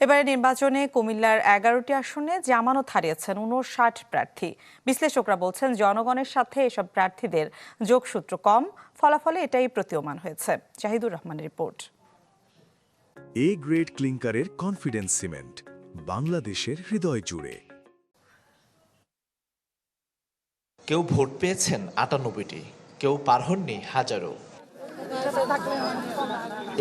এবারে নির্বাচনে কুমিল্লার 11টি আসনে জামানত হারিয়েছেন 59 প্রার্থী। বিশ্লেষকরা বলছেন জনগণের সাথে এসব প্রার্থীদের যোগসূত্র কম, ফলাফলে এটাই প্রতীয়মান হয়েছে। জাহিদুর রহমানের রিপোর্ট। এ গ্রেড ক্লিংকারের কনফিডেন্স সিমেন্ট, বাংলাদেশের হৃদয় জুড়ে। কেউ ভোট পেয়েছেন 98টি, কেউ পার হননি হাজারো।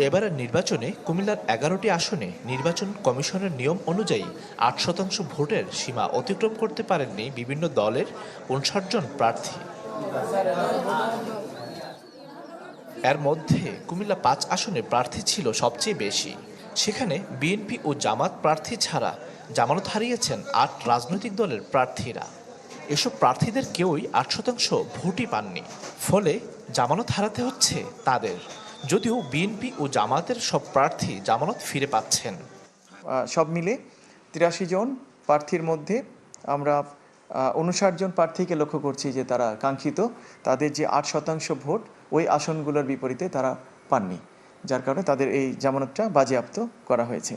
এবারের নির্বাচনে কুমিল্লার 11টি আসনে নির্বাচন কমিশনের নিয়ম অনুযায়ী 8% ভোটের সীমা অতিক্রম করতে পারেননি বিভিন্ন দলের 59 জন প্রার্থী। এর মধ্যে কুমিল্লা 5 আসনে প্রার্থী ছিল সবচেয়ে বেশি। সেখানে বিএনপি ও জামাত প্রার্থী ছাড়া জামানত হারিয়েছেন 8 রাজনৈতিক দলের প্রার্থীরা। এসব প্রার্থীদের কেউই 8% ভোটই পাননি, ফলে জামানত হারাতে হচ্ছে তাদের। যদিও বিএনপি ও জামাতের সব প্রার্থী জামানত ফিরে পাচ্ছেন। সব মিলে 83 জন প্রার্থীর মধ্যে আমরা 59 জন প্রার্থীকে লক্ষ্য করছি যে তারা কাঙ্ক্ষিত তাদের যে 8% ভোট ওই আসনগুলোর বিপরীতে তারা পাননি, যার কারণে তাদের এই জামানতটা বাজেয়াপ্ত করা হয়েছে।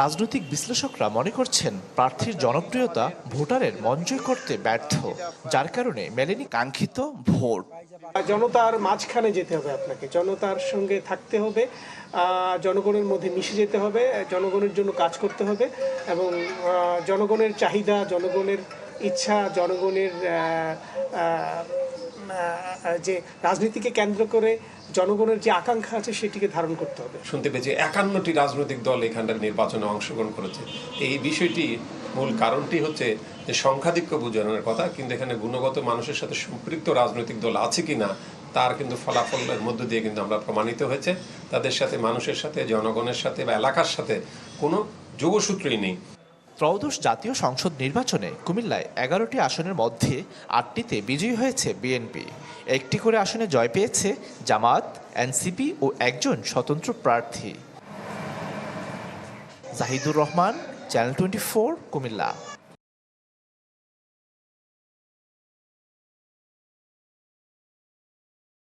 রাজনৈতিক বিশ্লেষকরা মনে করছেন প্রার্থীর জনপ্রিয়তা ভোটারের মন জয় করতে ব্যর্থ, যার কারণে মেলেনি কাঙ্ক্ষিত ভোট। জনতার মাঝখানে যেতে হবে, আপনাকে জনতার সঙ্গে থাকতে হবে, জনগণের মধ্যে মিশে যেতে হবে, জনগণের জন্য কাজ করতে হবে এবং জনগণের চাহিদা, জনগণের ইচ্ছা, জনগণের যে রাজনীতিকে কেন্দ্র করে জনগণের যে আকাঙ্ক্ষা আছে সেটিকে ধারণ করতে হবে। শুনতে পেয়েছি 51টি রাজনৈতিক দল এখানটার নির্বাচনে অংশগ্রহণ করেছে। এই বিষয়টি মূল কারণটি হচ্ছে যে সংখ্যাধিক্য বোঝানোর কথা, কিন্তু এখানে গুণগত মানুষের সাথে সম্পৃক্ত রাজনৈতিক দল আছে কিনা তার কিন্তু ফলাফলের মধ্য দিয়ে কিন্তু আমরা প্রমাণিত হয়েছে তাদের সাথে, মানুষের সাথে, জনগণের সাথে বা এলাকার সাথে কোনো যোগসূত্রই নেই। ত্রয়োদশ জাতীয় সংসদ নির্বাচনে কুমিল্লায় 11টি আসনের মধ্যে 8টিতে বিজয়ী হয়েছে বিএনপি। 1টি করে আসনে জয় পেয়েছে জামাত, এনসিপি ও একজন স্বতন্ত্র প্রার্থী। জাহিদুর রহমান, চ্যানেল 24, কুমিল্লা।